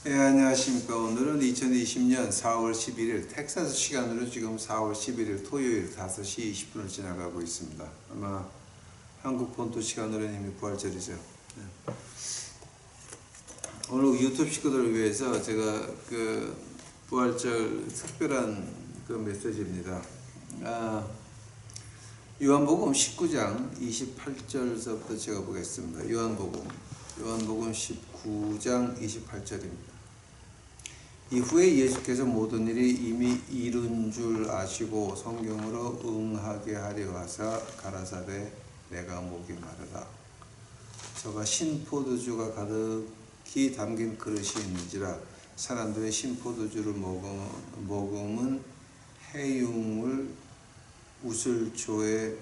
네, 안녕하십니까. 오늘은 2020년 4월 11일, 텍사스 시간으로 지금 4월 11일 토요일 5시 20분을 지나가고 있습니다. 아마 한국 본토 시간으로는 이미 부활절이죠. 네. 오늘 유튜브 식구들을 위해서 제가 그 부활절 특별한 그 메시지입니다. 요한복음 19장 28절서부터 제가 보겠습니다. 요한복음 19장 28절입니다. 이후에 예수께서 모든 일이 이미 이룬 줄 아시고 성경으로 응하게 하려 하사 가라사대 내가 목이 마르다. 저가 신포도주가 가득히 담긴 그릇이 있는지라 사람들의 신포도주를 먹음은 해융을 우슬초에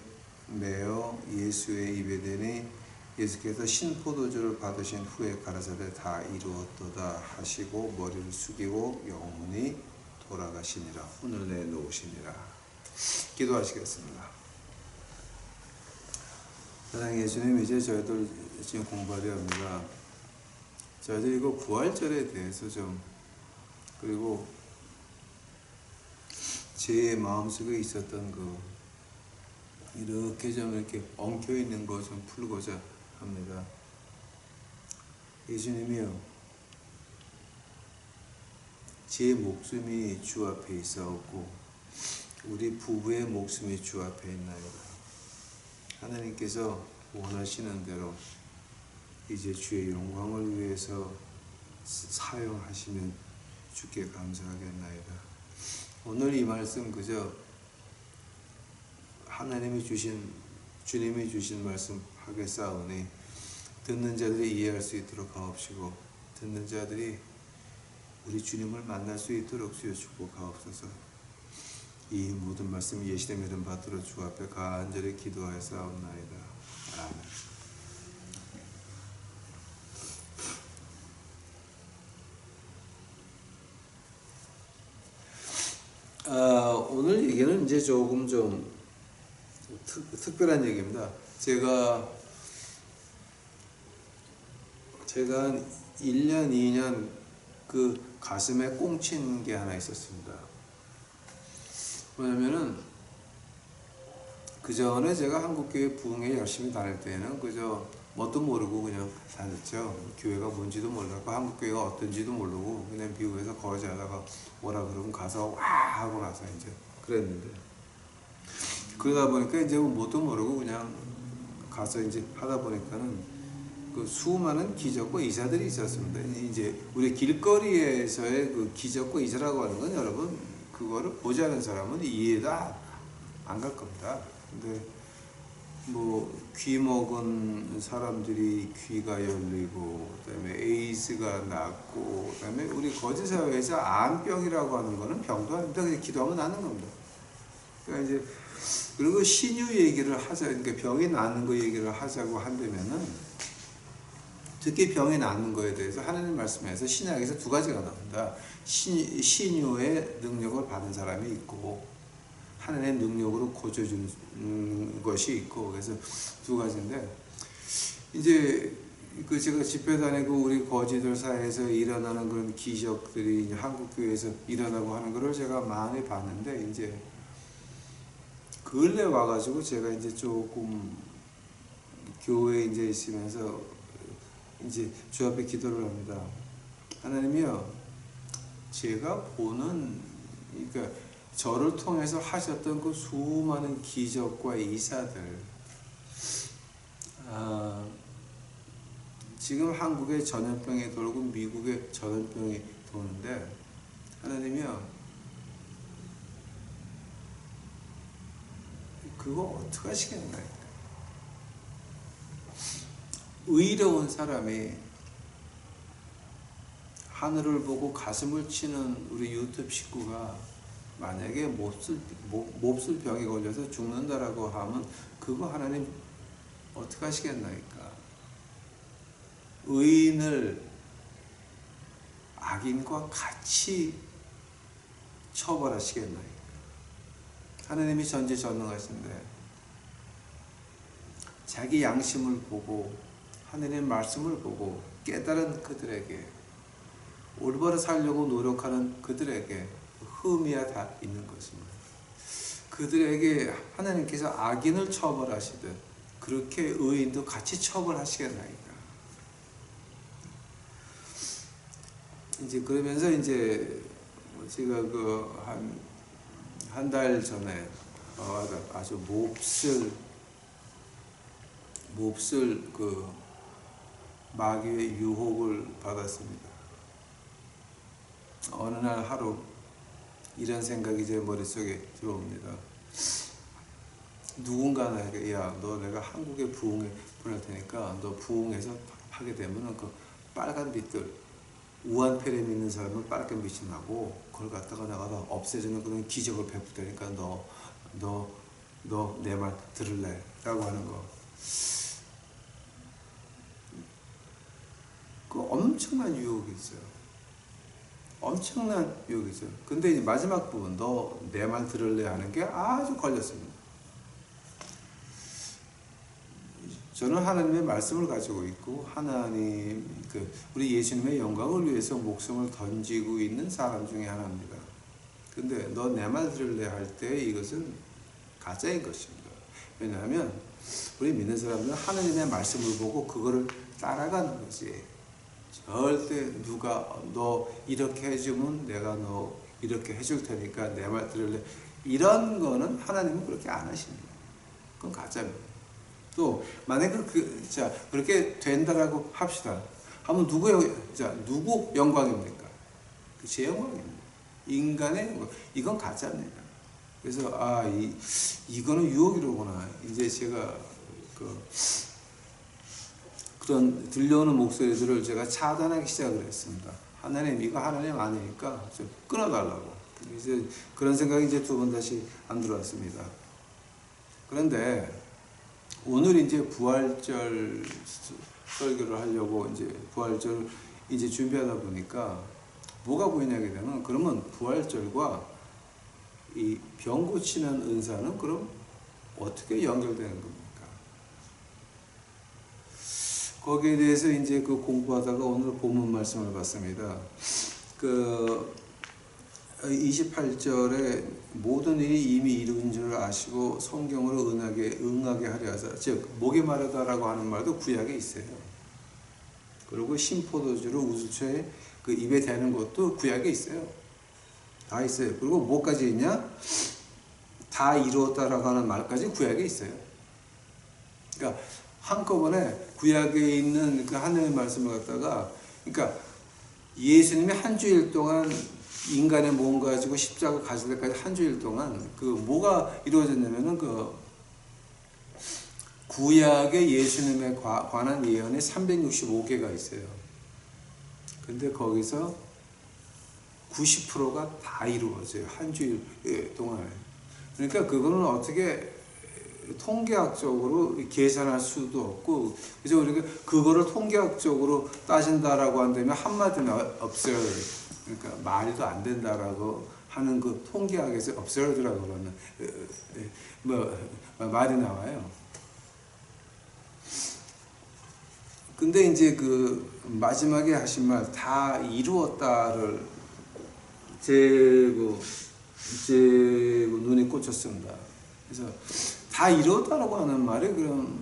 매어 예수의 입에 대니 예수께서 신포도주를 받으신 후에 가라사대 다 이루었도다 하시고 머리를 숙이고 영원히 돌아가시니라. 오늘 내놓으시니라. 기도하시겠습니다. 사랑하는 예수님, 이제 저희들 지금 공부하려 합니다. 저희들 이거 부활절에 대해서 좀, 그리고 제 마음속에 있었던 이렇게 좀 이렇게 엉켜있는 거 좀 풀고자 합니다. 예수님이요, 제 목숨이 주 앞에 있사옵고 우리 부부의 목숨이 주 앞에 있나이다. 하나님께서 원하시는 대로 이제 주의 영광을 위해서 사용하시면 주께 감사하겠나이다. 오늘 이 말씀 그저 주님이 주신 말씀 하겠사오니 듣는 자들이 이해할 수 있도록 하옵시고 듣는 자들이 우리 주님을 만날 수 있도록 주여 축복하옵소서. 이 모든 말씀이 예수님의 이름 받들어 주 앞에 간절히 기도하였사옵나이다. 아멘. 오늘 얘기는 이제 조금 좀 특별한 얘기입니다. 제가 한 1년, 2년 그 가슴에 꽁친 게 하나 있었습니다. 뭐냐면은 그 전에 제가 한국교회 부흥회 열심히 다닐 때는 그저 뭣도 모르고 그냥 다녔죠. 교회가 뭔지도 몰랐고 한국교회가 어떤지도 모르고 그냥 미국에서 거주하다가 뭐라 그러면 가서 와 하고 나서 이제 그랬는데, 그러다 보니까 이제 뭣도 모르고 그냥 가서 이제 하다 보니까는 그 수많은 기적과 이사들이 있었습니다. 이제 우리 길거리에서의 그 기적과 이사라고 하는 건 여러분 그거를 보지 않은 사람은 이해도 안 갈 겁니다. 근데 뭐 귀 먹은 사람들이 귀가 열리고, 그다음에 에이즈가 낫고, 그다음에 우리 거지 사회에서 암병이라고 하는 거는 병도 아닙니다. 그냥 기도하면 낫는 겁니다. 그러니까 이제 그리고 신유 얘기를 하자, 그러니까 병이 낫는 거 얘기를 하자고 한다면은 특히 병이 낫는 거에 대해서 하나님 말씀에서 신약에서 두 가지가 나옵니다. 신유의 능력을 받은 사람이 있고 하나님의 능력으로 고쳐주는 것이 있고, 그래서 두 가지인데, 이제 그 제가 집회 다니고 우리 거지들 사이에서 일어나는 그런 기적들이 이제 한국교회에서 일어나고 하는 거를 제가 많이 봤는데, 이제 근래 와가지고 제가 이제 조금 교회에 이제 있으면서 이제 주 앞에 기도를 합니다. 하나님이요, 제가 보는, 그러니까 저를 통해서 하셨던 그 수많은 기적과 이사들, 지금 한국에 전염병이 돌고 미국에 전염병이 도는데, 하나님이요, 그거 어떻게 하시겠나요? 의로운 사람이 하늘을 보고 가슴을 치는 우리 유튜브 식구가 만약에 몹쓸 병이 걸려서 죽는다라고 하면 그거 하나님 어떻게 하시겠나이까? 의인을 악인과 같이 처벌하시겠나이까? 하나님이 전지전능하신데 자기 양심을 보고 하나님의 말씀을 보고 깨달은 그들에게 올바로 살려고 노력하는 그들에게 흠이야 다 있는 것입니다. 그들에게 하나님께서 악인을 처벌하시듯 그렇게 의인도 같이 처벌하시겠나이까. 이제 그러면서 이제 제가 그 한 달 전에 아주 몹쓸 그 마귀의 유혹을 받았습니다. 어느 날 하루 이런 생각이 제 머릿속에 들어옵니다. 누군가 나에게 야, 너 내가 한국에 부흥에 보낼 테니까 너 부흥에서 하게 되면은 그 빨간 빛들 우한폐렴 있는 사람은 빨간 빛이 나고 그걸 갖다가 내가 다 없애주는 그런 기적을 베풀 테니까 너 내 말 들을래? 라고 하는 거. 그 엄청난 유혹이 있어요. 엄청난 유혹이 있어요. 근데 이제 마지막 부분 너 내 말 들을래 하는 게 아주 걸렸습니다. 저는 하나님의 말씀을 가지고 있고 하나님 우리 예수님의 영광을 위해서 목숨을 던지고 있는 사람 중에 하나입니다. 근데 너 내 말 들을래 할 때 이것은 가짜인 것입니다. 왜냐하면 우리 믿는 사람들은 하나님의 말씀을 보고 그거를 따라가는 거지. 절대 누가 너 이렇게 해주면 내가 너 이렇게 해줄 테니까 내 말 들을래 이런 거는 하나님은 그렇게 안 하십니다. 그건 가짜입니다. 또 만약에 그렇게 된다라고 합시다. 하면 누구 영광입니까? 제 영광입니다. 인간의 영광. 이건 가짜입니다. 그래서 이거는 유혹이로구나. 이제 제가 그런 들려오는 목소리들을 제가 차단하기 시작을 했습니다. 하나님 이거 하나님 아니니까 좀 끊어달라고. 이제 그런 생각이 이제 두 번 다시 안 들어왔습니다. 그런데 오늘 이제 부활절 설교를 하려고 이제 부활절 이제 준비하다 보니까 뭐가 보이냐게 되면 그러면 부활절과 이 병 고치는 은사는 그럼 어떻게 연결되는 겁니까? 거기에 대해서 이제 그 공부하다가 오늘 본문 말씀을 봤습니다. 28절에 모든 일이 이미 이룬 줄 아시고 성경으로 응하게 하려 하사, 즉 목이 마르다라고 하는 말도 구약에 있어요. 그리고 신포도주로 우수초에 그 입에 대는 것도 구약에 있어요. 다 있어요. 그리고 뭐까지 있냐? 다 이루었다라고 하는 말까지 구약에 있어요. 그러니까 한꺼번에 구약에 있는 그 하나님의 말씀을 갖다가, 그러니까 예수님이 한 주일 동안 인간의 몸 가지고 십자가 가실 때까지 한 주일 동안 그 뭐가 이루어졌냐면은 그 구약의 예수님에 관한 예언이 365개가 있어요. 근데 거기서 90%가 다 이루어져요. 한 주일 동안에. 그러니까 그거는 어떻게 통계학적으로 계산할 수도 없고, 그래서 우리가 그거를 통계학적으로 따진다라고 한다면 한마디는 absurd, 그러니까 말도 안 된다라고 하는 그 통계학에서 absurd라고 하는 말이 나와요. 근데 이제 그 마지막에 하신 말 다 이루었다를 제 눈에 꽂혔습니다. 그래서 다 이루었다라고 하는 말이 그럼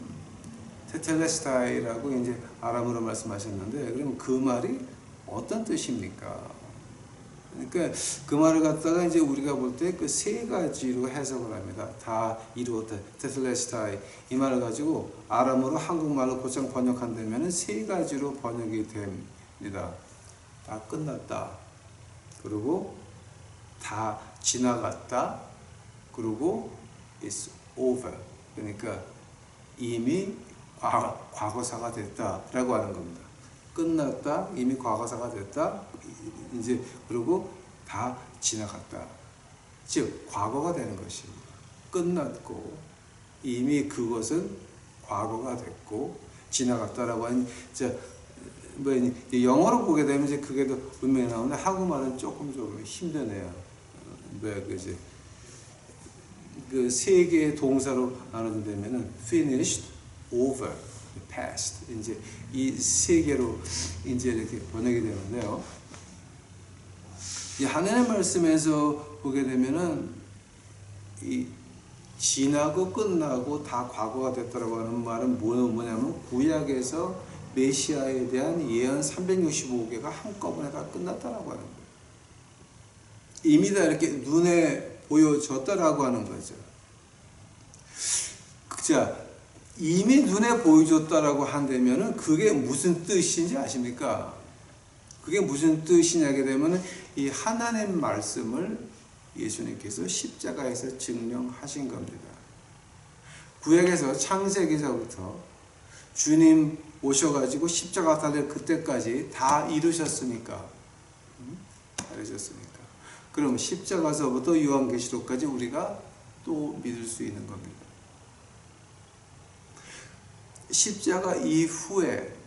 테텔레스타이라고 이제 아람어로 말씀하셨는데, 그럼 그 말이 어떤 뜻입니까? 그러니까 그 말을 갖다가 이제 우리가 볼 때 그 세 가지로 해석을 합니다. 다 이루었다, 테텔레스타이, 이 말을 가지고 아람어로 한국말로 곧장 번역한다면 세 가지로 번역이 됩니다. 다 끝났다, 그리고 다 지나갔다, 그리고 it's over, 그러니까 이미 과거사가 됐다라고 하는 겁니다. 끝났다, 이미 과거사가 됐다, 이제 그리고 다 지나갔다, 즉 과거가 되는 것입니다. 끝났고 이미 그것은 과거가 됐고 지나갔다라고 하니, 영어로 보게 되면 이제 그게 더 분명히 나오는데 한국말은 조금 힘드네요. 그 세 개의 동사로 나눠진다면은 finished, over, past, 이제 이 세 개로 이제 이렇게 번역이 되는데요. 이 하나님의 말씀에서 보게 되면은 이 지나고 끝나고 다 과거가 됐다라고 하는 말은 뭐냐면 구약에서 메시아에 대한 예언 365개가 한꺼번에 다 끝났다라고 하는 거예요. 이미 다 이렇게 눈에 보여졌다라고 하는 거죠. 자, 이미 눈에 보여줬다라고 한다면은 그게 무슨 뜻인지 아십니까? 그게 무슨 뜻이냐게 되면 이 하나님 말씀을 예수님께서 십자가에서 증명하신 겁니다. 구약에서 창세기서부터 주님 오셔가지고 십자가 달릴 그때까지 다 이루셨으니까. 다 이루셨으니까. 그럼 십자가서부터 요한계시록까지 우리가 또 믿을 수 있는 겁니다. 십자가 이후에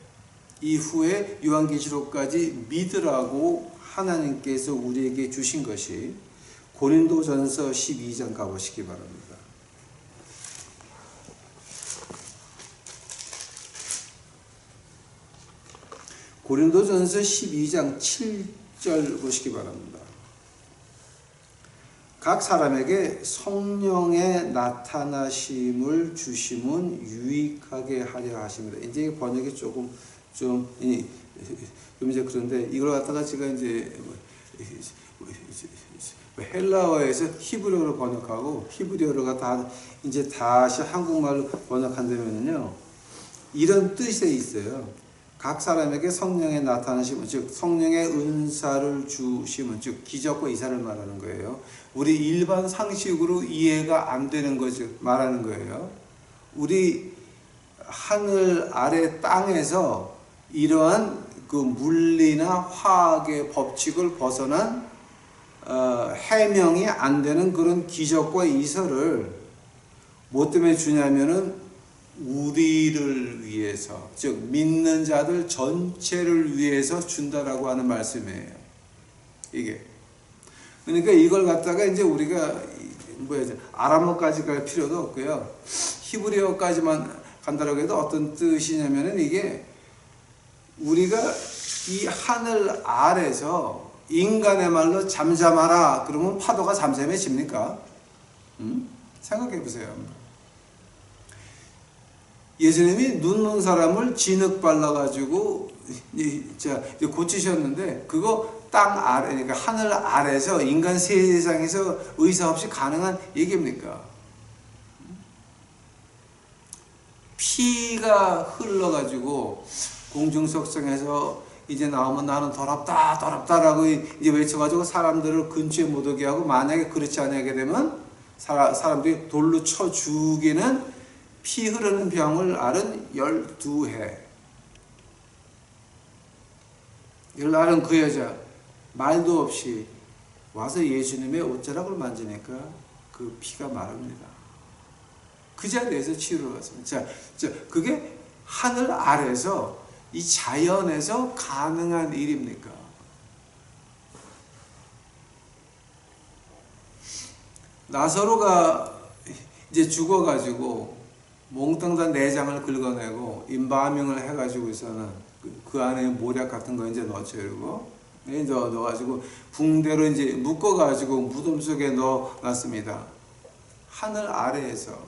요한계시록까지 믿으라고 하나님께서 우리에게 주신 것이 고린도전서 12장 가보시기 바랍니다. 고린도전서 12장 7절 보시기 바랍니다. 각 사람에게 성령의 나타나심을 주심은 유익하게 하려 하십니다. 이제 번역이 조금 이제 그런데 이걸 갖다가 제가 이제 헬라어에서 히브리어로 번역하고 히브리어가 다 이제 다시 한국말로 번역한다면요, 이런 뜻이 있어요. 각 사람에게 성령의 나타나심은, 즉 성령의 은사를 주심은, 즉 기적과 이사를 말하는 거예요. 우리 일반 상식으로 이해가 안 되는 것을 말하는 거예요. 우리 하늘 아래 땅에서 이러한 그 물리나 화학의 법칙을 벗어난 해명이 안 되는 그런 기적과 이사를 뭐 때문에 주냐면은 우리를 위해서, 즉 믿는 자들 전체를 위해서 준다라고 하는 말씀이에요. 이게 그러니까 이걸 갖다가 이제 우리가 아람어까지 갈 필요도 없고요, 히브리어까지만 간다라고 해도 어떤 뜻이냐면은 이게 우리가 이 하늘 아래서 인간의 말로 잠잠하라 그러면 파도가 잠잠해집니까? 생각해 보세요. 예수님이 눈먼 사람을 진흙 발라가지고 이제 고치셨는데, 그거 땅 아래, 그러니까 하늘 아래서 인간 세상에서 의사 없이 가능한 얘기입니까? 피가 흘러가지고 공중석상에서 이제 나오면 나는 더럽다, 더럽다라고 이제 외쳐가지고 사람들을 근처에 못 오게 하고, 만약에 그렇지 않게 되면 사람들이 돌로 쳐 죽이는 피 흐르는 병을 앓은 12해. 이걸 앓은 그 여자, 말도 없이 와서 예수님의 옷자락을 만지니까 그 피가 마릅니다. 그 자리에서 치유를 받습니다. 자, 그게 하늘 아래서, 이 자연에서 가능한 일입니까? 나사로가 이제 죽어가지고 몽땅 다 내장을 긁어내고 임바밍을 해가지고서는 그 안에 모략 같은 거 이제 넣죠. 그리고 넣어가지고 붕대로 이제 묶어가지고 무덤 속에 넣어놨습니다. 하늘 아래에서,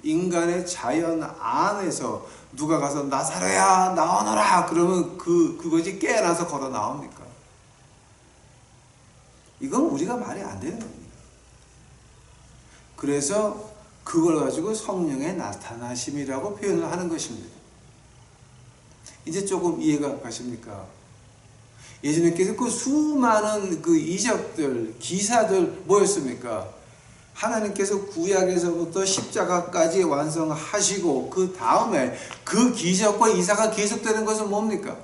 인간의 자연 안에서 누가 가서 나사로야 나오너라 그러면 그것이 깨어나서 걸어 나옵니까? 이건 우리가 말이 안 되는 겁니다. 그래서 그걸 가지고 성령의 나타나심이라고 표현을 하는 것입니다. 이제 조금 이해가 가십니까? 예수님께서 그 수많은 그 이적들, 기사들 뭐였습니까? 하나님께서 구약에서부터 십자가까지 완성하시고 그 다음에 그 기적과 이사가 계속되는 것은 뭡니까?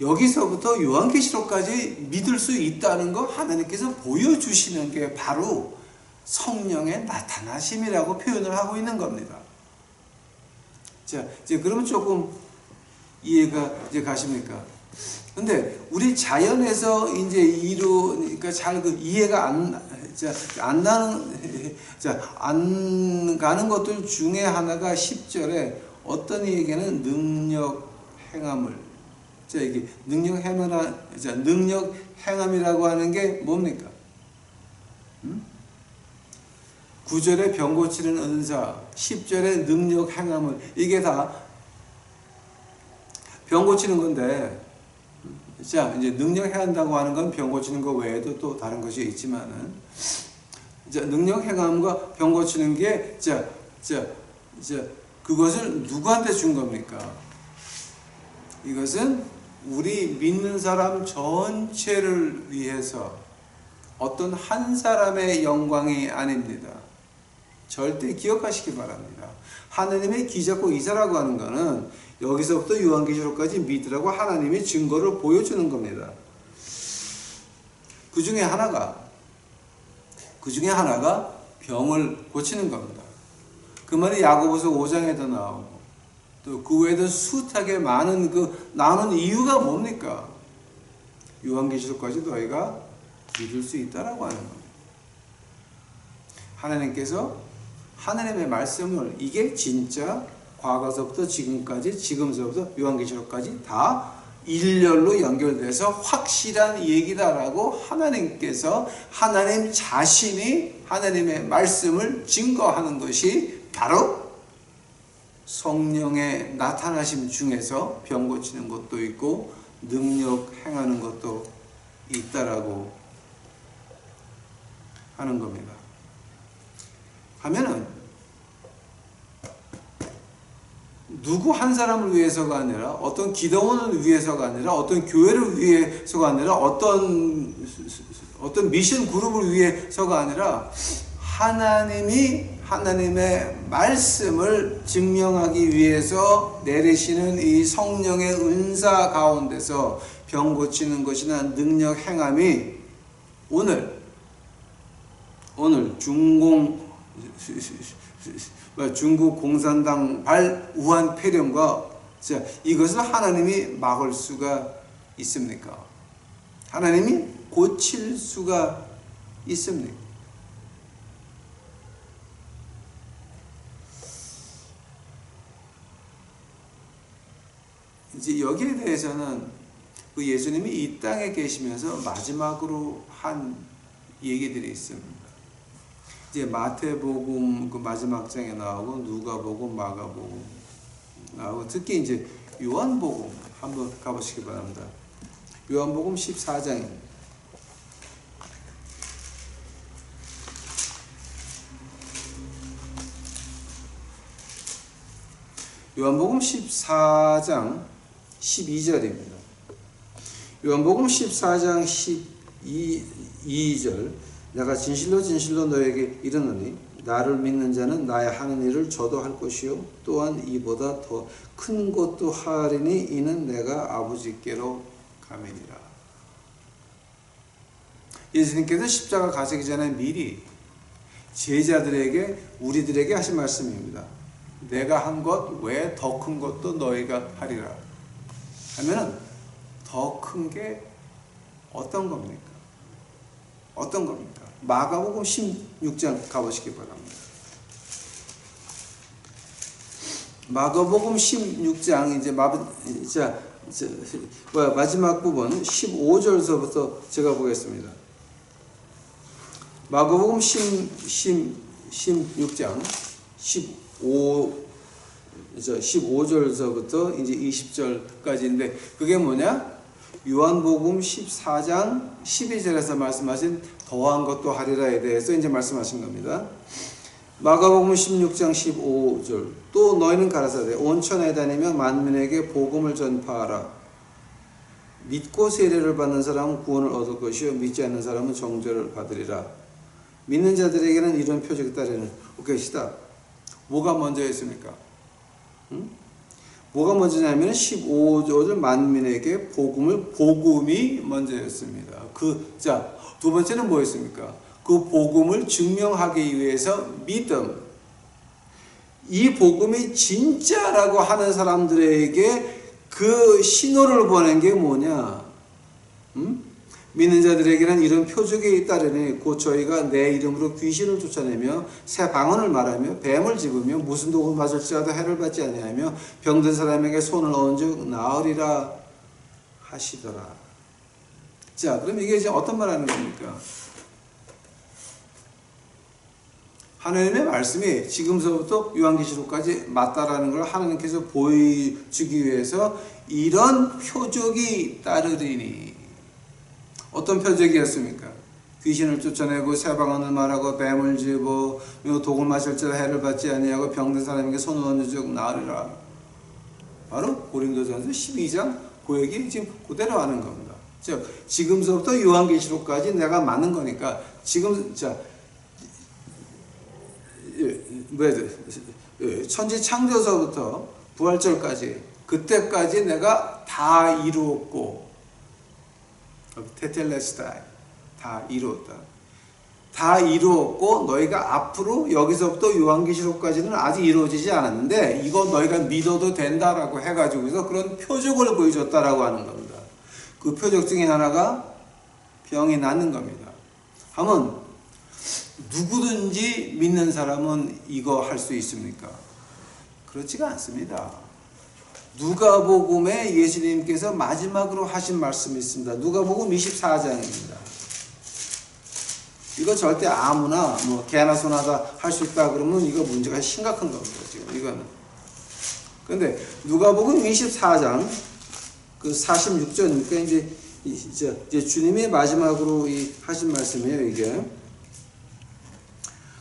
여기서부터 요한계시록까지 믿을 수 있다는 거 하나님께서 보여주시는 게 바로 성령의 나타나심이라고 표현을 하고 있는 겁니다. 자, 이제 그러면 조금 이해가 이제 가십니까? 근데 우리 자연에서 이제 그러니까 잘 이해가 안 가는 것들 중에 하나가 10절에 어떤 이에게는 능력 행함을, 자, 이게 능력 행함이라고 하는 게 뭡니까? 9절에 병 고치는 은사, 10절에 능력 행함을, 이게 다 병 고치는 건데, 자, 이제 능력 행한다고 하는 건 병 고치는 거 외에도 또 다른 것이 있지만은, 자, 능력 행함과 병 고치는 게, 그것을 누구한테 준 겁니까? 이것은 우리 믿는 사람 전체를 위해서 어떤 한 사람의 영광이 아닙니다. 절대 기억하시기 바랍니다. 하나님의 기적과 이사라고 하는 것은 여기서부터 요한계시록까지 믿으라고 하나님이 증거를 보여주는 겁니다. 그 중에 하나가 병을 고치는 겁니다. 그 말이 야고보서 5장에도 나오고, 또 그 외에도 숱하게 많은 나오는 이유가 뭡니까? 요한계시록까지 너희가 믿을 수 있다라고 하는 겁니다. 하나님께서 하나님의 말씀을, 이게 진짜 과거서부터 지금까지, 지금서부터 요한계시록까지 다 일렬로 연결돼서 확실한 얘기다라고 하나님께서, 하나님 자신이 하나님의 말씀을 증거하는 것이 바로 성령의 나타나심 중에서 병 고치는 것도 있고 능력 행하는 것도 있다라고 하는 겁니다. 하면은 누구 한 사람을 위해서가 아니라, 어떤 기도원을 위해서가 아니라, 어떤 교회를 위해서가 아니라, 어떤 미션 그룹을 위해서가 아니라, 하나님이 하나님의 말씀을 증명하기 위해서 내리시는 이 성령의 은사 가운데서 병 고치는 것이나 능력 행함이 오늘 중국 공산당 발 우한 폐렴과, 이것을 하나님이 막을 수가 있습니까? 하나님이 고칠 수가 있습니까? 이제 여기에 대해서는 그 예수님이 이 땅에 계시면서 마지막으로 한 얘기들이 있습니다. 이제 마태복음 그 마지막 장에 나오고, 누가복음, 마가복음 나오고, 특히 이제 요한복음 한번 가보시기 바랍니다. 요한복음 14장입니다. 요한복음 14장 12절입니다. 요한복음 14장 12절, 내가 진실로 진실로 너에게 이르노니 나를 믿는 자는 나의 하는 일을 저도 할 것이요 또한 이보다 더 큰 것도 하리니 이는 내가 아버지께로 가매니라. 예수님께서 십자가 가시기 전에 미리 제자들에게, 우리들에게 하신 말씀입니다. 내가 한 것 외에 더 큰 것도 너희가 하리라 하면은, 더 큰 게 어떤 겁니까? 어떤 겁니까? 마가복음 16장 가보시기 바랍니다. 마가복음 16장 이제 마지막 부분 15절서부터 제가 보겠습니다. 마가복음 16장 15절서부터 이제 20절까지인데, 그게 뭐냐? 요한복음 14장 12절에서 말씀하신 더한 것도 하리라에 대해서 이제 말씀하신 겁니다. 마가복음 16장 15절, 또 너희는 가라사대 온 천하에 다니며 만민에게 복음을 전파하라. 믿고 세례를 받는 사람은 구원을 얻을 것이요 믿지 않는 사람은 정죄를 받으리라. 믿는 자들에게는 이런 표적이 따르는 것이다. 뭐가 먼저였습니까? 뭐가 먼저냐면 15절 만민에게 복음이 먼저였습니다. 두 번째는 뭐였습니까? 그 복음을 증명하기 위해서 믿음. 이 복음이 진짜라고 하는 사람들에게 그 신호를 보낸 게 뭐냐? 믿는 자들에게는 이런 표적이 따르니 곧 저희가 내 이름으로 귀신을 쫓아내며 새 방언을 말하며 뱀을 집으며 무슨 독을 맞을지라도 해를 받지 아니하며 병든 사람에게 손을 얹어 나으리라. 하시더라. 자, 그럼 이게 이제 어떤 말 하는 겁니까? 하나님의 말씀이 지금서부터 요한계시록까지 맞다라는 걸 하나님께서 보여주기 위해서 이런 표적이 따르리니. 어떤 표적이었습니까? 귀신을 쫓아내고 새방언을 말하고 뱀을 집어 독을 마실 줄 해를 받지 아니하고 병든 사람에게 손을 얹은 적 나으리라. 바로 고린도전서 12장 그 얘기 지금 그대로 하는 겁니다. 즉 지금서부터 요한계시록까지 내가 맞는 거니까 지금 자 천지 창조서부터 부활절까지 그때까지 내가 다 이루었고 테텔레스타이 다 이루었다. 다 이루었고 너희가 앞으로 여기서부터 요한계시록까지는 아직 이루어지지 않았는데 이거 너희가 믿어도 된다라고 해가지고서 그런 표적을 보여줬다라고 하는 겁니다. 그 표적 중에 하나가 병이 낫는 겁니다. 하면 누구든지 믿는 사람은 이거 할 수 있습니까? 그렇지가 않습니다. 누가복음에 예수님께서 마지막으로 하신 말씀이 있습니다. 누가복음 24장입니다. 이거 절대 아무나 뭐 개나 소나 다 할 수 있다 그러면 이거 문제가 심각한 겁니다. 지금 이거는. 그런데 누가복음 24장 그 46절이니까 이제 주님이 마지막으로 하신 말씀이에요. 이게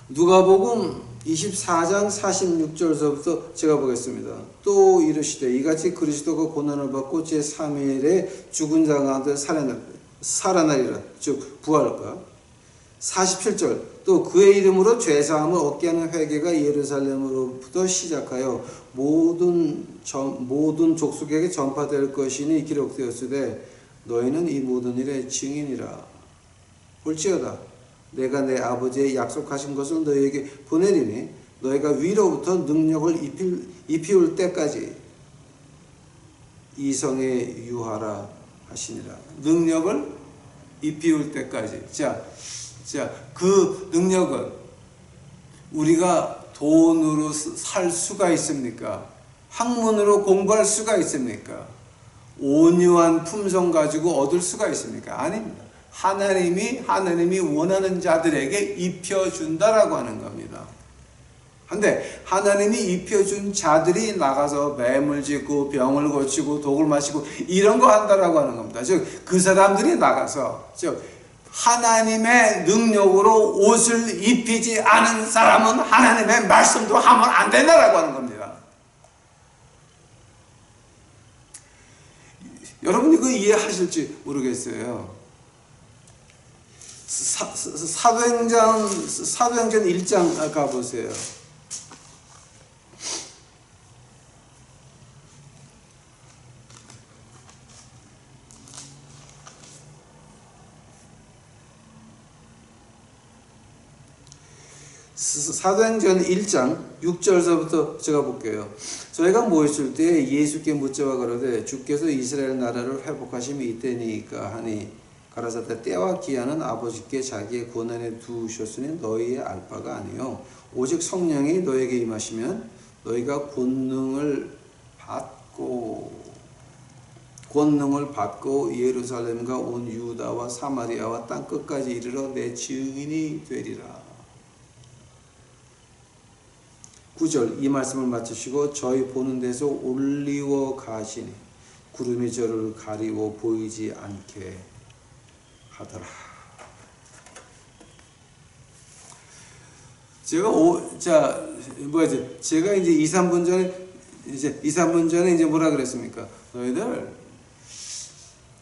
누가복음 24장 46절서부터 제가 보겠습니다. 또 이르시되 이같이 그리스도가 고난을 받고 제3일에 죽은 자 가운데 살아나리라. 즉 부활과 47절 또 그의 이름으로 죄사함을 얻게 하는 회개가 예루살렘으로부터 시작하여 모든 족속에게 전파될 것이니 기록되었으되 너희는 이 모든 일의 증인이라. 볼지어다 내가 내 아버지의 약속하신 것을 너희에게 보내리니 너희가 위로부터 능력을 입히울 때까지 이 성에 유하라 하시니라. 능력을 입히울 때까지. 자, 그 능력은 우리가 돈으로 살 수가 있습니까? 학문으로 공부할 수가 있습니까? 온유한 품성 가지고 얻을 수가 있습니까? 아닙니다. 하나님이 원하는 자들에게 입혀준다라고 하는 겁니다. 근데 하나님이 입혀준 자들이 나가서 뱀을 짚고 병을 고치고 독을 마시고 이런 거 한다라고 하는 겁니다. 즉 그 사람들이 나가서 하나님의 능력으로 옷을 입히지 않은 사람은 하나님의 말씀도 하면 안 된다라고 하는 겁니다. 여러분이 그거 이해하실지 모르겠어요. 사도행전 1장 가보세요. 사도행전 1장 6절서부터 제가 볼게요. 저희가 모였을 때 예수께 묻자와 가로되 주께서 이스라엘 나라를 회복하심이 이때니까 하니 가라사대 때와 기한은 아버지께 자기의 권한에 두셨으니 너희의 알 바가 아니요 오직 성령이 너에게 임하시면 너희가 권능을 받고 예루살렘과 온 유다와 사마리아와 땅 끝까지 이르러 내 증인이 되리라. 9절 이 말씀을 마치시고 저희 보는 데서 올리워 가시니 구름이 저를 가리워 보이지 않게 하더라. 제가 이제 2, 3분 전에 이제 뭐라 그랬습니까? 너희들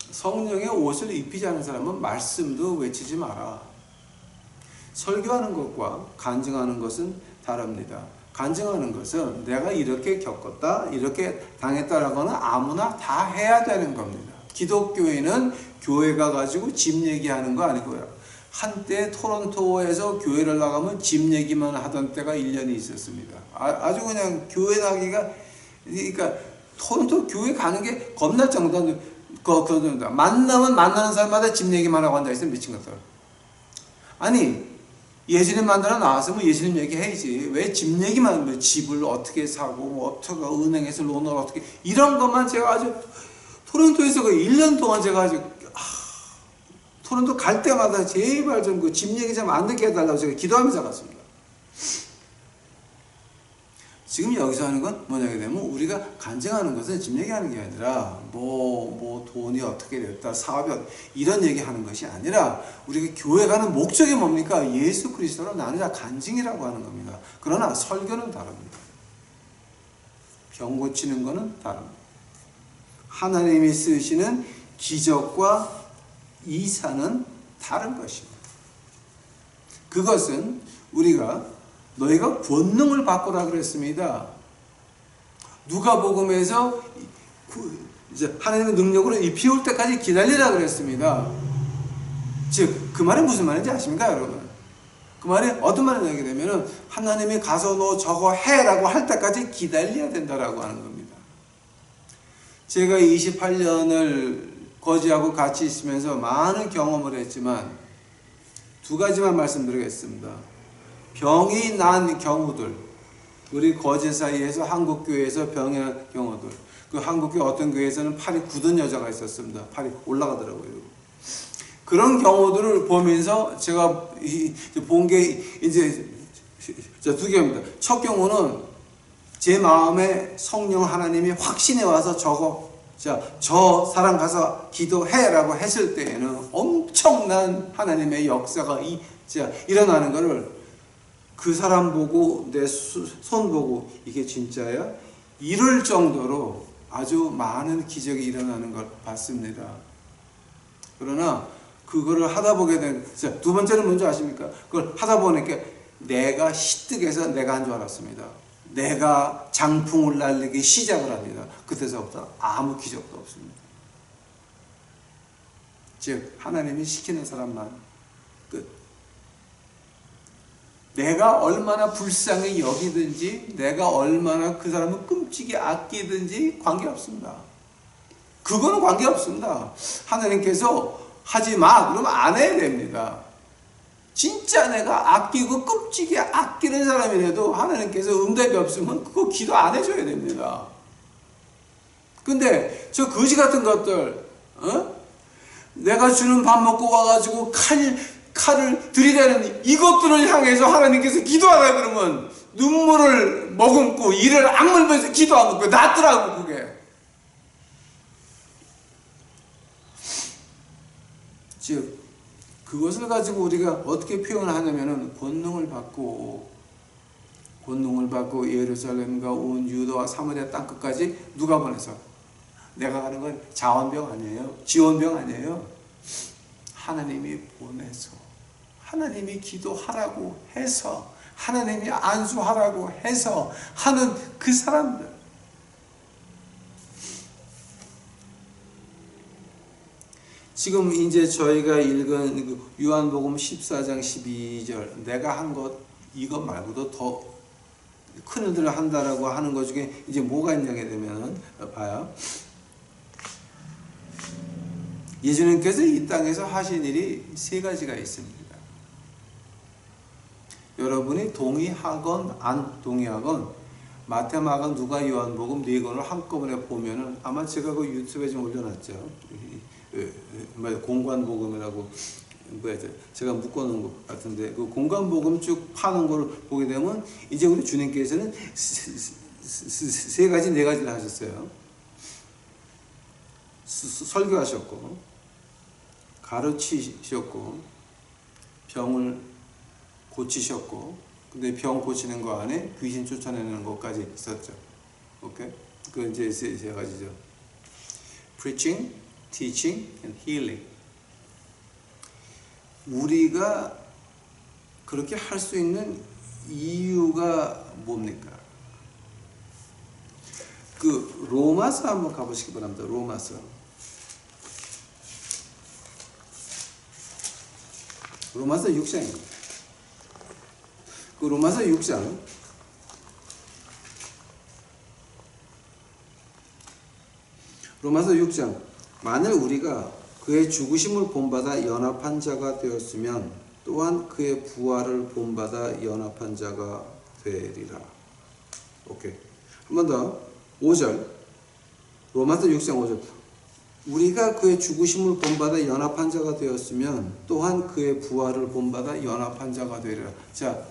성령의 옷을 입히지 않은 사람은 말씀도 외치지 마라. 설교하는 것과 간증하는 것은 다릅니다. 간증하는 것은 내가 이렇게 겪었다, 이렇게 당했다라고는 아무나 다 해야 되는 겁니다. 기독교인은 교회가 가지고 집 얘기하는 거 아니고요. 한때 토론토에서 교회를 나가면 집 얘기만 하던 때가 1년이 있었습니다. 아주 그냥 교회 나기가, 그러니까 토론토 교회 가는 게 겁날 정도인데, 만나면 만나는 사람마다 집 얘기만 하고 앉아 있으면 미친 것들. 아니, 예수님 만나러 나왔으면 예수님 얘기해야지. 왜 집 얘기만 하면 집을 어떻게 사고, 뭐 어떻게 은행에서 론을 어떻게, 이런 것만 제가 아주 토론토에서 그 1년 동안 제가 아주 토론토 갈 때마다 제발 좀 그 집 얘기 좀 안 듣게 해달라고 제가 기도하면서 갔습니다. 지금 여기서 하는 건 뭐냐 되면 우리가 간증하는 것은 집 얘기하는 게 아니라 뭐 돈이 어떻게 됐다, 사업이 이런 얘기하는 것이 아니라 우리가 교회 가는 목적이 뭡니까? 예수 그리스도로 나누자 간증이라고 하는 겁니다. 그러나 설교는 다릅니다. 병 고치는 거는 다릅니다. 하나님이 쓰시는 기적과 이사는 다른 것입니다. 그것은 우리가 너희가 권능을 받고라 그랬습니다. 누가복음에서 이제 하나님의 능력으로 이 비 올 때까지 기다리라 그랬습니다. 즉, 그 말은 무슨 말인지 아십니까, 여러분? 그 말이 어떤 말을 하게 되면은 하나님이 가서 너 저거 해라고 할 때까지 기다려야 된다라고 하는 겁니다. 제가 28년을 거지하고 같이 있으면서 많은 경험을 했지만 두 가지만 말씀드리겠습니다. 병이 난 경우들, 우리 거제 사이에서 한국교회에서 병이 난 경우들, 그 한국교회 어떤 교회에서는 팔이 굳은 여자가 있었습니다. 팔이 올라가더라고요. 그런 경우들을 보면서 제가 본 게 이제 두 개입니다. 첫 경우는 제 마음에 성령 하나님이 확신해 와서 저 사람 가서 기도해라고 했을 때에는 엄청난 하나님의 역사가 일어나는 것을 그 사람 보고 내 손 보고 이게 진짜야? 이럴 정도로 아주 많은 기적이 일어나는 걸 봤습니다. 그러나 그거를 하다 보게 된, 두 번째는 뭔지 아십니까? 그걸 하다 보니까 내가 시뜩해서 내가 한 줄 알았습니다. 내가 장풍을 날리기 시작을 합니다. 그때서부터 아무 기적도 없습니다. 즉 하나님이 시키는 사람만 끝. 내가 얼마나 불쌍히 여기든지 내가 얼마나 그 사람을 끔찍이 아끼든지 관계없습니다. 그거는 관계없습니다. 하나님께서 하지 마 그러면 안 해야 됩니다. 진짜 내가 아끼고 끔찍이 아끼는 사람이라도 하나님께서 응답이 없으면 그거 기도 안 해줘야 됩니다. 근데 저 거지 같은 것들, 내가 주는 밥 먹고 와가지고 칼을 들이대는 이것들을 향해서 하나님께서 기도하라 그러면 눈물을 머금고 이를 악물면서 기도하면 그거 낫더라고 그게. 즉 그것을 가지고 우리가 어떻게 표현하냐면은 권능을 받고 예루살렘과 온 유다와 사마리아 땅 끝까지 누가 보내서 내가 가는 건 자원병 아니에요. 지원병 아니에요. 하나님이 보내서 하나님이 기도하라고 해서 하나님이 안수하라고 해서 하는 그 사람들. 지금 이제 저희가 읽은 요한복음 14장 12절 내가 한 것 이것 말고도 더 큰 일들을 한다라고 하는 것 중에 이제 뭐가 있냐게 되면 봐요. 예수님께서 이 땅에서 하신 일이 세 가지가 있습니다. 여러분이 동의하건 안 동의하건 마태, 마가, 누가, 요한복음 네 권을 한꺼번에 보면은 아마 제가 그 유튜브에 좀 올려놨죠. 공관복음이라고 제가 묶어놓은 것 같은데 그 공관복음 쭉 파는 걸 보게 되면 이제 우리 주님께서는 세 가지 네 가지를 하셨어요. 설교하셨고 가르치셨고 병을 고치셨고 근데 병 고치는 거 안에 귀신 쫓아내는 것까지 있었죠. 오케이? 그 이제 세 가지죠. Preaching, Teaching, and Healing. 우리가 그렇게 할 수 있는 이유가 뭡니까? 그 로마서 한번 가보시기 바랍니다. 로마서 6장입니다. 그 로마서 6장 만일 우리가 그의 죽으심을 본받아 연합한 자가 되었으면 또한 그의 부활을 본받아 연합한 자가 되리라. 오케이. 한 번 더. 5절. 로마서 6장 5절. 우리가 그의 죽으심을 본받아 연합한 자가 되었으면 또한 그의 부활을 본받아 연합한 자가 되리라. 자,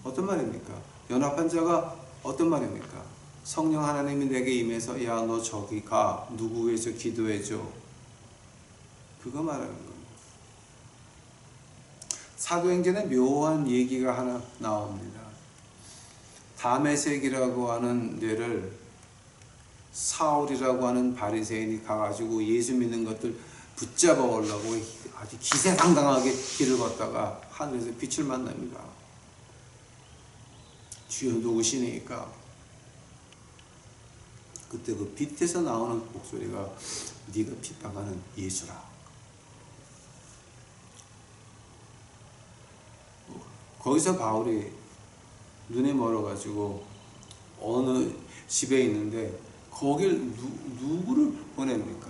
어떤 말입니까? 연합한 자가 어떤 말입니까? 성령 하나님이 내게 임해서 야, 너 저기 가. 누구 위해서 기도해줘. 그거 말하는 겁니다. 사도행전에 묘한 얘기가 하나 나옵니다. 다메섹이라고 하는 데를 사울이라고 하는 바리새인이 가가지고 예수 믿는 것들 붙잡아 오려고 아주 기세당당하게 길을 걷다가 하늘에서 빛을 만납니다. 주여 누구시니까? 그때 그 빛에서 나오는 목소리가 네가 핍박하는 예수라. 거기서 바울이 눈이 멀어가지고 어느 집에 있는데 거길 누구를 보냅니까?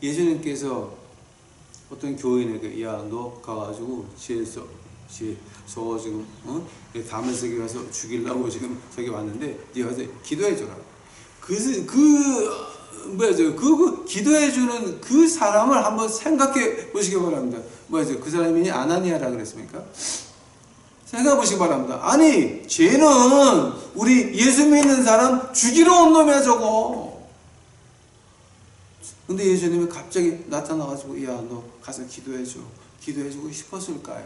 예수님께서 어떤 교인에게 야, 너 가가지고 저 지금 다메섹에 가서 죽이려고 지금 저기 왔는데 네가 가서 기도해줘라. 그 기도해주는 그 사람을 한번 생각해 보시기 바랍니다. 그 사람이 아나니아라 그랬습니까? 생각해 보시기 바랍니다. 아니, 쟤는 우리 예수 믿는 사람 죽이러 온 놈이야, 저거. 근데 예수님이 갑자기 나타나가지고, 야, 너 가서 기도해줘. 기도해주고 싶었을까요?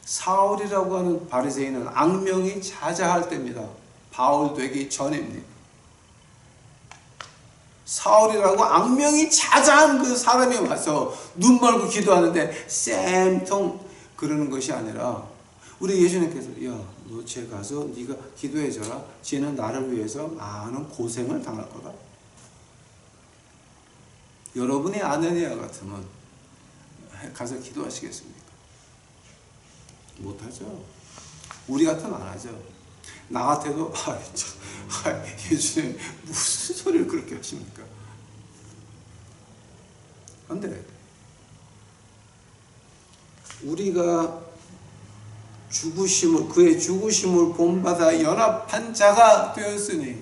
사울이라고 하는 바리새인은 악명이 자자할 때입니다. 바울 되기 전입니다. 사울이라고 악명이 자자한 그 사람이 와서 눈 멀고 기도하는데 쌤통 그러는 것이 아니라 우리 예수님께서 야, 너 쟤 가서 네가 기도해줘라. 쟤는 나를 위해서 많은 고생을 당할 거다. 여러분이 아나니아 같으면 가서 기도하시겠습니까? 못하죠. 우리 같으면 안 하죠. 나 같아도 예수님 무슨 소리를 그렇게 하십니까? 그런데 우리가 그의 죽으심을 본받아 연합한 자가 되었으니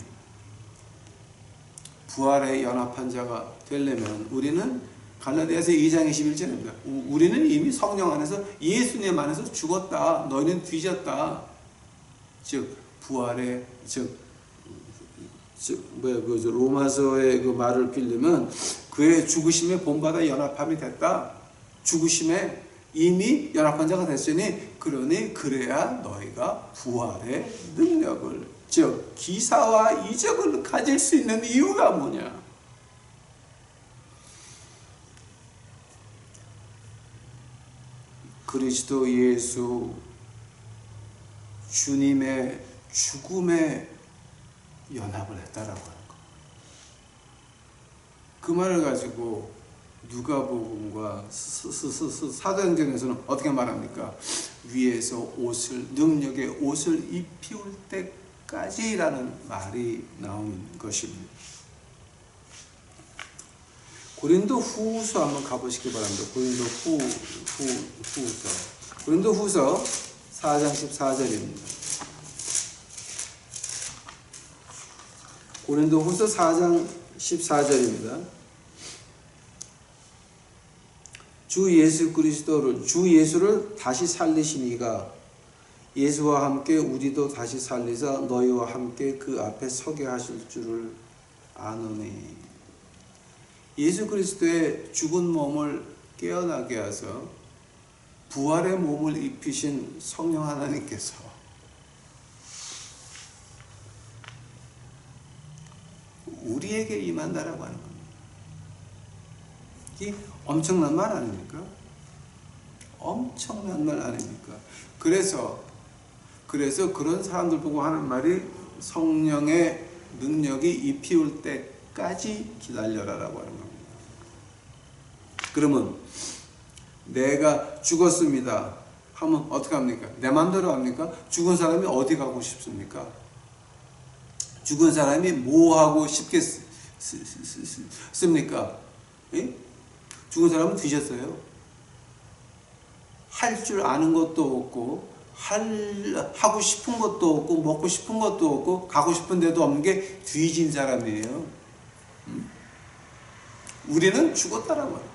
부활에 연합한 자가 되려면 우리는 갈라디아서 2장 21절입니다. 우리는 이미 성령 안에서 예수님 안에서 죽었다. 너희는 뒤졌다. 즉 부활에 로마서의 그 말을 빌리면 그의 죽으심에 본받아 연합함이 됐다. 죽으심에 이미 연합한 자가 됐으니 그러니 그래야 너희가 부활의 능력을 즉 기사와 이적을 가질 수 있는 이유가 뭐냐? 그리스도 예수 주님의 죽음에 연합을 했다라고 하는 거. 그 말을 가지고 누가복음과 사도행전에서는 어떻게 말합니까? 위에서 능력의 옷을 입히울 때까지라는 말이 나오는 것입니다. 고린도 후서 한번 가보시기 바랍니다. 고린도 후서 4장 14절입니다. 고린도 후서 4장 14절입니다. 주 예수를 다시 살리시니가 예수와 함께 우리도 다시 살리사 너희와 함께 그 앞에 서게 하실 줄을 아노니. 예수 그리스도의 죽은 몸을 깨어나게 하서 부활의 몸을 입히신 성령 하나님께서 우리에게 임한다라고 하는 겁니다. 이 엄청난 말 아닙니까? 엄청난 말 아닙니까? 그래서 그런 사람들 보고 하는 말이 성령의 능력이 입히울 때까지 기다려라라고 하는 겁니다. 그러면 내가 죽었습니다 하면 어떻게 합니까? 내 마음대로 합니까? 죽은 사람이 어디 가고 싶습니까? 죽은 사람이 뭐 하고 싶겠습니까? 예? 죽은 사람은 뒤졌어요. 할 줄 아는 것도 없고 하고 싶은 것도 없고 먹고 싶은 것도 없고 가고 싶은 데도 없는 게 뒤진 사람이에요. 우리는 죽었다라고 하는 거예요.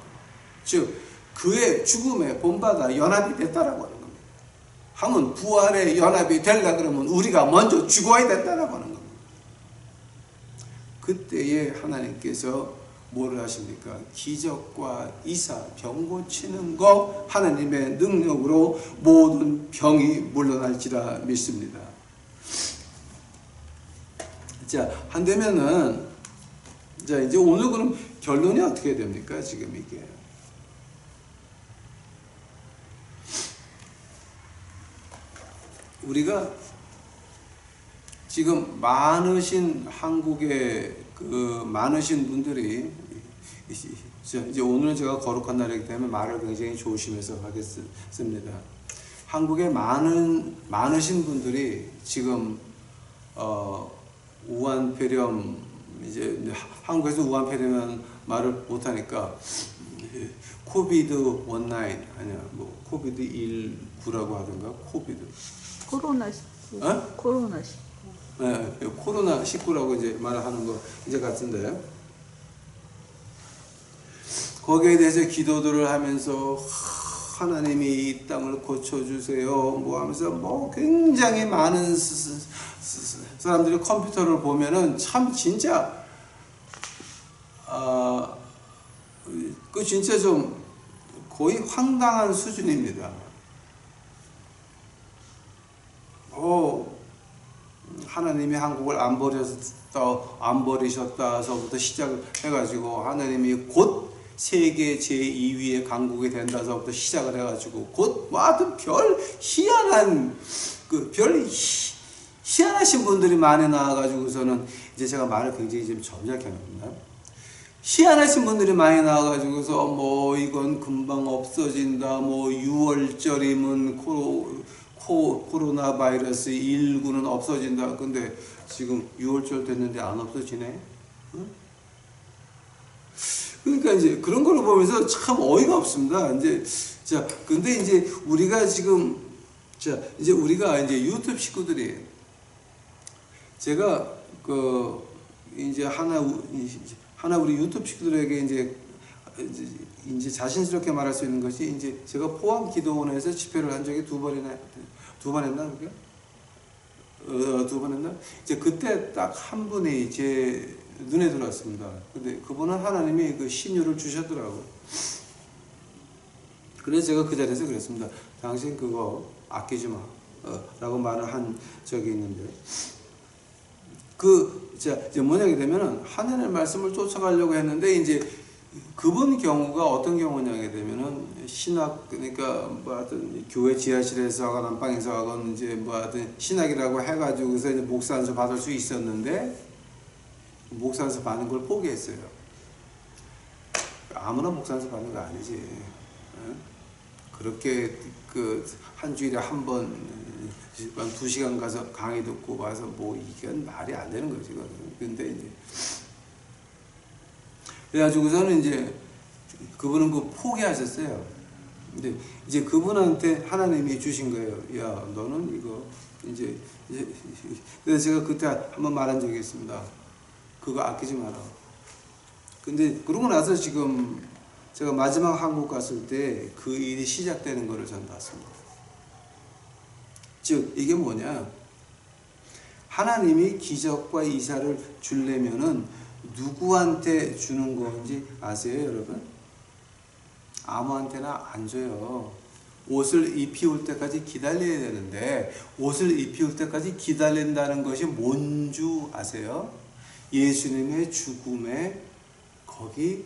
즉 그의 죽음에 본받아 연합이 됐다라고 하는 겁니다. 하면 부활의 연합이 되려 그러면 우리가 먼저 죽어야 된다라고 하는 겁니다. 그때에 하나님께서 뭐를 하십니까? 기적과 이사, 병 고치는 거 하나님의 능력으로 모든 병이 물러날지라 믿습니다. 자, 한되면은 자, 이제 오늘 그럼 결론이 어떻게 됩니까? 지금 이게. 우리가 지금 많으신 한국의 그 많으신 분들이 이제 오늘은 제가 거룩한 날이기 때문에 말을 굉장히 조심해서 하겠습니다. 한국에 많으신 분들이 지금 우한폐렴 이제 한국에서 우한폐렴은 말을 못하니까 코비드 19 아니야 뭐 코비드 19라고 하던가 코비드 코로나19 어? 코로나19 네, 코로나 19라고 이제 말하는 거 이제 같은데 거기에 대해서 기도들을 하면서 하나님이 이 땅을 고쳐주세요 뭐 하면서 뭐 굉장히 많은 사람들이 컴퓨터를 보면은 참 진짜 그 진짜 좀 거의 황당한 수준입니다. 하나님이 한국을 안 버리셨다서부터 시작을 해가지고 하나님이 곧 세계 제2위의 강국이 된다서부터 시작을 해가지고 곧 뭐 하여튼 별 희한한 희한하신 분들이 많이 나와가지고서는 이제 제가 말을 굉장히 좀 점잖게 합니다. 희한하신 분들이 많이 나와가지고서 뭐 이건 금방 없어진다 뭐 6월절이면 코로나 바이러스 19는 없어진다. 근데 지금 6월절 됐는데 안 없어지네. 응? 그러니까 이제 그런 걸 보면서 참 어이가 없습니다. 근데 이제 우리가 지금 이제 우리가 이제 유튜브 식구들이 제가 이제 하나 우리 유튜브 식구들에게 이제 자신스럽게 말할 수 있는 것이 이제 제가 포항기도원에서 집회를 한 적이 두 번 했나 그게? 두 번 했나? 이제 그때 딱 한 분이 제 눈에 들어왔습니다. 근데 그분은 하나님이 그 신유를 주셨더라고. 그래서 제가 그 자리에서 그랬습니다. 당신 그거 아끼지 마. 라고 말을 한 적이 있는데. 이제 뭐냐게 되면은 하나님의 말씀을 쫓아가려고 했는데 이제 그분 경우가 어떤 경우냐게 되면은 신학 그러니까 뭐 하여튼 교회 지하실에서 하건 안방에서 하건 이제 뭐 하여튼 신학이라고 해가지고서 이제 목사 안수 받을 수 있었는데 목사 안수 받는 걸 포기했어요. 아무나 목사 안수 받는 거 아니지. 그렇게 한 주일에 한 번 2시간 가서 강의 듣고 와서 뭐 이게 말이 안 되는 거지. 근데 이제 그래가지고서는 이제 그분은 포기하셨어요. 근데 이제 그분한테 하나님이 주신 거예요. 야, 너는 이거 이제 그래서 제가 그때 한번 말한 적이 있습니다. 그거 아끼지 마라. 근데 그러고 나서 지금 제가 마지막 한국 갔을 때 그 일이 시작되는 거를 전 봤습니다. 즉 이게 뭐냐? 하나님이 기적과 이사를 주려면은 누구한테 주는 건지 아세요, 여러분? 아무한테나 안 줘요. 옷을 입히울 때까지 기다려야 되는데 옷을 입히울 때까지 기다린다는 것이 뭔 줄 아세요? 예수님의 죽음에 거기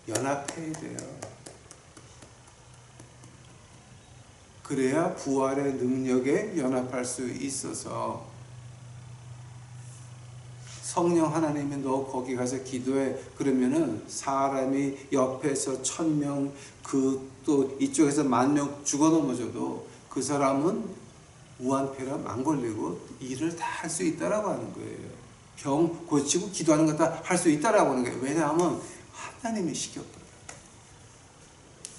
연합해야 돼요. 그래야 부활의 능력에 연합할 수 있어서 성령 하나님이 너 거기 가서 기도해. 그러면은 사람이 옆에서 1000명 또 이쪽에서 10,000명 죽어 넘어져도 그 사람은 우한폐렴 안 걸리고 일을 다 할 수 있다라고 하는 거예요. 병 고치고 기도하는 거 다 할 수 있다라고 하는 거예요. 왜냐하면 하나님이 시켰거든요.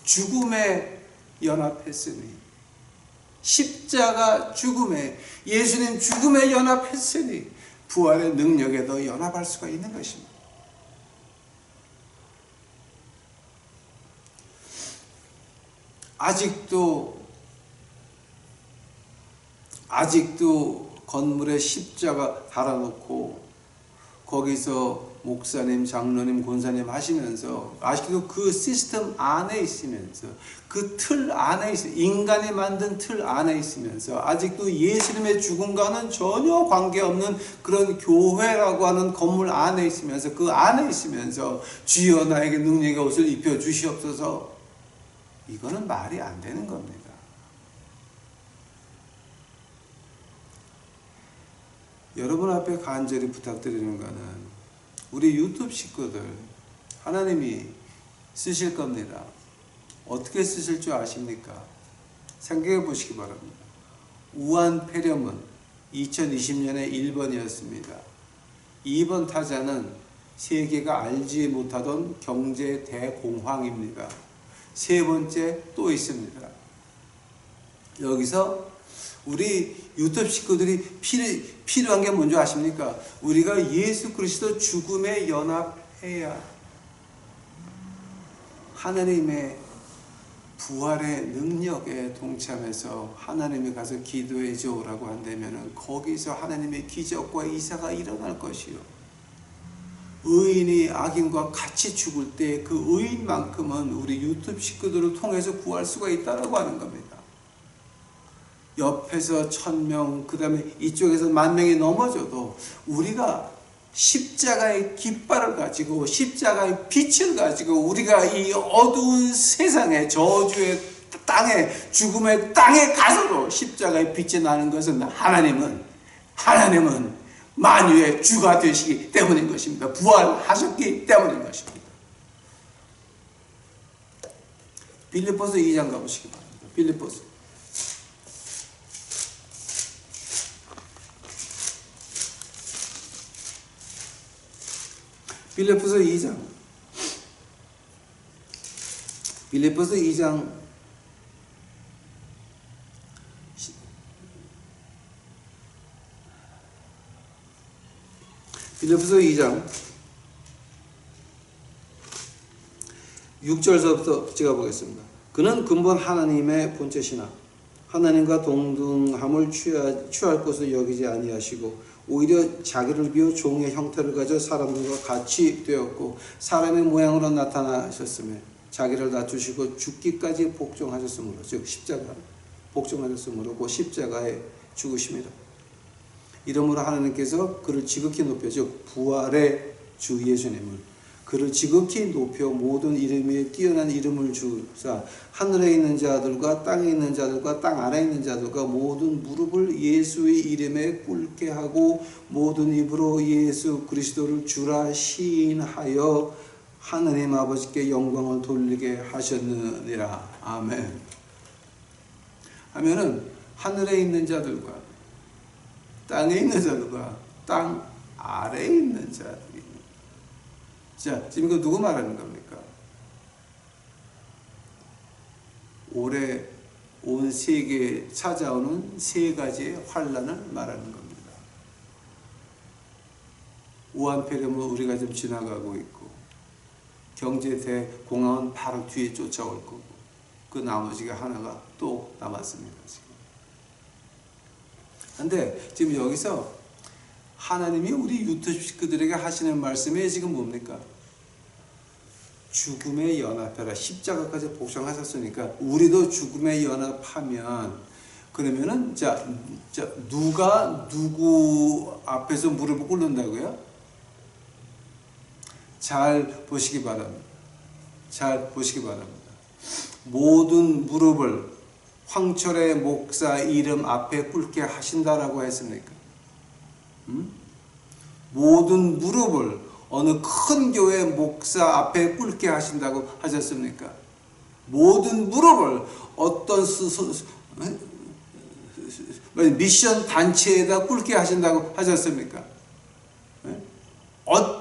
죽음에 연합했으니 십자가 죽음에 예수님 죽음에 연합했으니 부활의 능력에도 연합할 수가 있는 것입니다. 아직도 건물에 십자가 달아놓고 거기서 목사님, 장로님, 권사님 하시면서 아직도 그 시스템 안에 있으면서 그 틀 안에 인간이 만든 틀 안에 있으면서 아직도 예수님의 죽음과는 전혀 관계없는 그런 교회라고 하는 건물 안에 있으면서 그 안에 있으면서 주여 나에게 능력의 옷을 입혀 주시옵소서, 이거는 말이 안 되는 겁니다. 여러분 앞에 간절히 부탁드리는 거는 우리 유튜브 식구들 하나님이 쓰실 겁니다. 어떻게 쓰실 줄 아십니까? 생각해 보시기 바랍니다. 우한폐렴은 2020년에 1번이었습니다. 2번 타자는 세계가 알지 못하던 경제 대공황입니다. 세 번째 또 있습니다. 여기서 우리 유튜브 식구들이 필요한 게 뭔지 아십니까? 우리가 예수 그리스도 죽음에 연합해야 하나님의 부활의 능력에 동참해서 하나님이 가서 기도해 줘라고 한다면 거기서 하나님의 기적과 이사가 일어날 것이요, 의인이 악인과 같이 죽을 때 그 의인만큼은 우리 유튜브 식구들을 통해서 구할 수가 있다고 하는 겁니다. 옆에서 1000명, 그 다음에 이쪽에서 10,000명이 넘어져도 우리가 십자가의 깃발을 가지고 십자가의 빛을 가지고 우리가 이 어두운 세상에, 저주의 땅에, 죽음의 땅에 가서도 십자가의 빛이 나는 것은 하나님은 만유의 주가 되시기 때문인 것입니다. 부활하셨기 때문인 것입니다. 빌립보서 2장 가보시기 바랍니다. 빌립보서 2장 6절서부터 찍어보겠습니다. 그는 근본 하나님의 본체시나 하나님과 동등함을 취할 것을 여기지 아니하시고 오히려 자기를 비워 종의 형태를 가져 사람들과 같이 되었고 사람의 모양으로 나타나셨으며 자기를 낮추시고 죽기까지 복종하셨으므로, 즉 십자가 복종하셨으므로 그 십자가에 죽으심이라. 이러므로 하나님께서 그를 지극히 높여, 즉 부활의 주 예수님을 그를 지극히 높여 모든 이름 위에 뛰어난 이름을 주사 하늘에 있는 자들과 땅에 있는 자들과 땅 아래에 있는 자들과 모든 무릎을 예수의 이름에 꿇게 하고 모든 입으로 예수 그리스도를 주라 시인하여 하느님 아버지께 영광을 돌리게 하셨느니라. 아멘. 하면은 하늘에 있는 자들과 땅에 있는 자들과 땅 아래에 있는 자들이, 자, 지금 이거 누구 말하는 겁니까? 올해 온 세계에 찾아오는 세 가지의 환란을 말하는 겁니다. 우한폐렴은 우리가 좀 지나가고 있고 경제 대공황은 바로 뒤에 쫓아올 거고 그 나머지가 하나가 또 남았습니다. 그런데 지금 여기서 하나님이 우리 유튜브 식구들에게 하시는 말씀이 지금 뭡니까? 죽음에 연합해라. 십자가까지 복종하셨으니까 우리도 죽음에 연합하면, 그러면은 자 누가 누구 앞에서 무릎을 꿇는다고요? 잘 보시기 바랍니다. 모든 무릎을 황철의 목사 이름 앞에 꿇게 하신다라고 했습니까? 모든 무릎을 어느 큰 교회 목사 앞에 꿇게 하신다고 하셨습니까? 모든 무릎을 어떤 미션 단체에다 꿇게 하신다고 하셨습니까?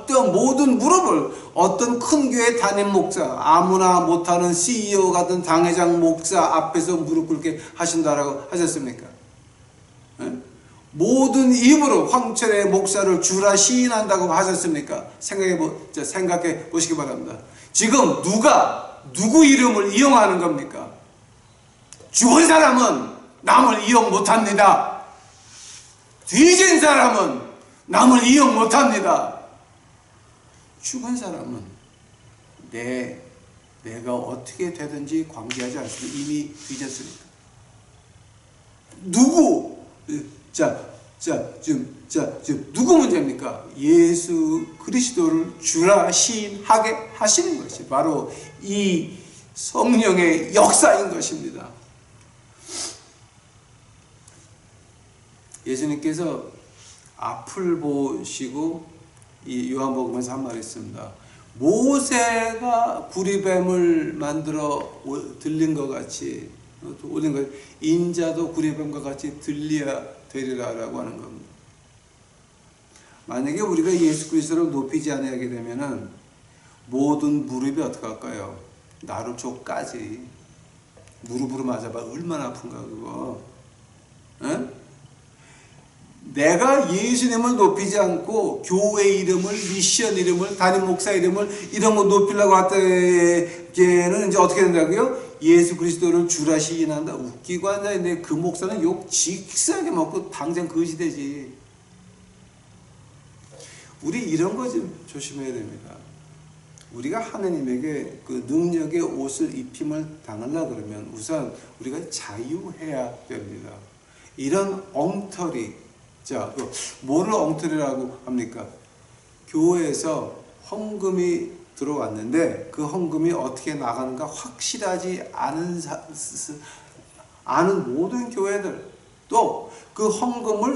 모든 무릎을 어떤 큰 교회 담임 목사, 아무나 못하는 CEO 같은 당회장 목사 앞에서 무릎 꿇게 하신다라고 하셨습니까? 모든 입으로 황철의 목사를 주라 시인한다고 하셨습니까? 생각해 보시기 바랍니다. 지금 누구 이름을 이용하는 겁니까? 죽은 사람은 남을 이용 못합니다. 뒤진 사람은 남을 이용 못합니다. 죽은 사람은 내가 어떻게 되든지 관계하지 않습니다. 이미 뒤졌으니까. 지금 누구 문제입니까? 예수 그리스도를 주라 시인하게 하시는 것이 바로 이 성령의 역사인 것입니다. 예수님께서 앞을 보시고 이 요한복음에서 한 말이 있습니다. 모세가 구리뱀을 만들어 들린 것 같이 올린 것, 인자도 구리뱀과 같이 들려야 되리라라고 하는 겁니다. 만약에 우리가 예수 그리스도를 높이지 않게 되면은 모든 무릎이 어떻게 할까요? 나루쪽까지 무릎으로 맞아봐 얼마나 아픈가 그거. 에? 내가 예수님을 높이지 않고 교회 이름을, 미션 이름을, 담임 목사 이름을 이런 거 높이려고 할 때에는 이제 어떻게 된다고요? 예수 그리스도를 주라 시인한다. 웃기고 앉아있는데 그 목사는 욕 직사하게 먹고 당장 거지 되지. 우리 이런 거 좀 조심해야 됩니다. 우리가 하느님에게 그 능력의 옷을 입힘을 당하려고 그러면 우선 우리가 자유해야 됩니다. 이런 엉터리, 자, 뭐를 엉터리라고 합니까? 교회에서 헌금이 들어왔는데 그 헌금이 어떻게 나가는가 확실하지 않은 모든 교회들, 또 그 헌금을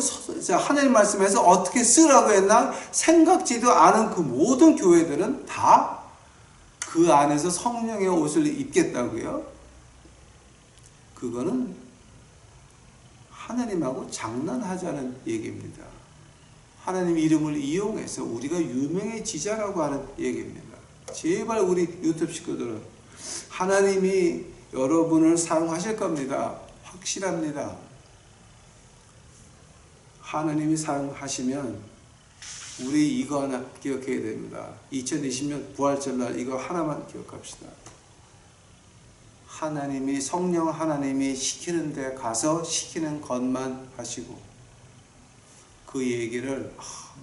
하나님 말씀에서 어떻게 쓰라고 했나 생각지도 않은 그 모든 교회들은 다 그 안에서 성령의 옷을 입겠다고요? 그거는 하나님하고 장난하자는 얘기입니다. 하나님 이름을 이용해서 우리가 유명해지자라고 하는 얘기입니다. 제발 우리 유튜브 식구들은 하나님이 여러분을 사용하실 겁니다. 확실합니다. 하나님이 사용하시면 우리 이거 하나 기억해야 됩니다. 2020년 부활절날 이거 하나만 기억합시다. 하나님이, 성령 하나님이 시키는 데 가서 시키는 것만 하시고 그 얘기를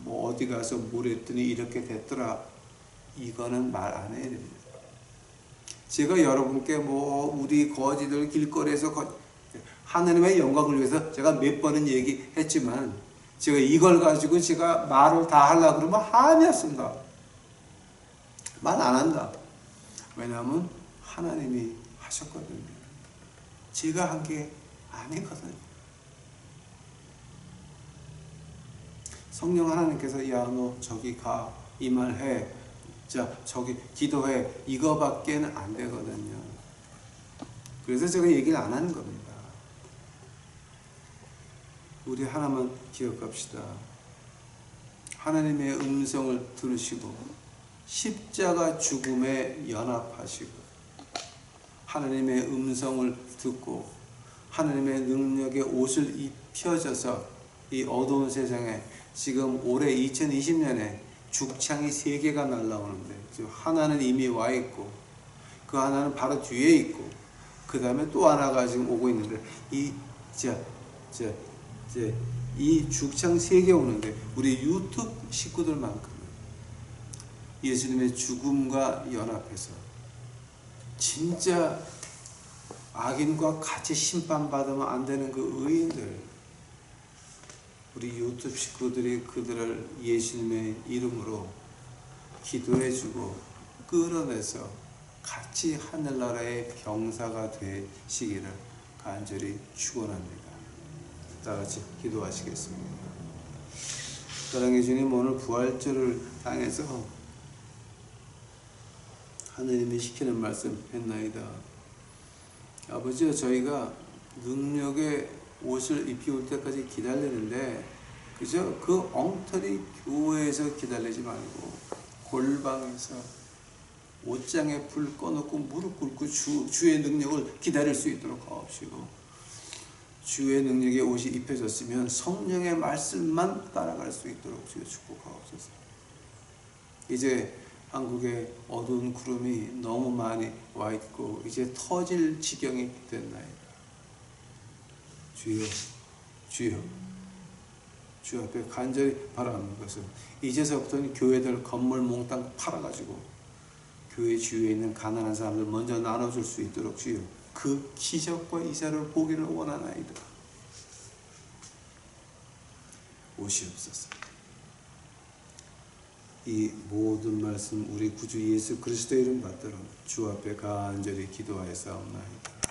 뭐 어디 가서 뭘 했더니 이렇게 됐더라, 이거는 말 안 해야 됩니다. 제가 여러분께 뭐 우리 거지들 길거리에서 하나님의 영광을 위해서 제가 몇 번은 얘기했지만 제가 이걸 가지고 제가 말을 다 하려고 그러면 한이 없습니다. 말 안 한다. 왜냐하면 하나님이 하셨거든요. 제가 한 게 아니거든요. 성령 하나님께서 야 너 저기 가, 이 말 해, 자 저기 기도해, 이거밖에는 안 되거든요. 그래서 제가 얘기를 안 하는 겁니다. 우리 하나만 기억합시다. 하나님의 음성을 들으시고 십자가 죽음에 연합하시고 하나님의 음성을 듣고 하나님의 능력의 옷을 입혀져서 이 어두운 세상에 지금 올해 2020년에 죽창이 3개가 날라오는데 하나는 이미 와 있고 그 하나는 바로 뒤에 있고 그 다음에 또 하나가 지금 오고 있는데 이 죽창 3개 오는데 우리 유튜브 식구들만큼은 예수님의 죽음과 연합해서 진짜 악인과 같이 심판받으면 안 되는 그 의인들, 우리 유튜브 식구들이 그들을 예수님의 이름으로 기도해주고 끌어내서 같이 하늘나라의 병사가 되시기를 간절히 축원합니다. 다 같이 기도하시겠습니다. 사랑의 주님, 오늘 부활절을 당해서 하나님이 시키는 말씀 했나이다. 아버지요, 저희가 능력의 옷을 입혀올 때까지 기다리는데 그저 그 엉터리 교회에서 기다리지 말고 골방에서 옷장에 불 꺼놓고 무릎 꿇고 주의 능력을 기다릴 수 있도록 하옵시고, 주의 능력의 옷이 입혀졌으면 성령의 말씀만 따라갈 수 있도록 주여 축복하옵소서. 이제 한국에 어두운 구름이 너무 많이 와 있고 이제 터질 지경이 됐나이다. 주여, 주여, 주 앞에 간절히 바라는 것은 이제서부터는 교회들 건물 몽땅 팔아가지고 교회 주위에 있는 가난한 사람들 먼저 나눠줄 수 있도록 주여 그 기적과 이사를 보기를 원하나이다. 오시옵소서. 이 모든 말씀 우리 구주 예수 그리스도의 이름 받들어 주 앞에 간절히 기도하였사옵나이다.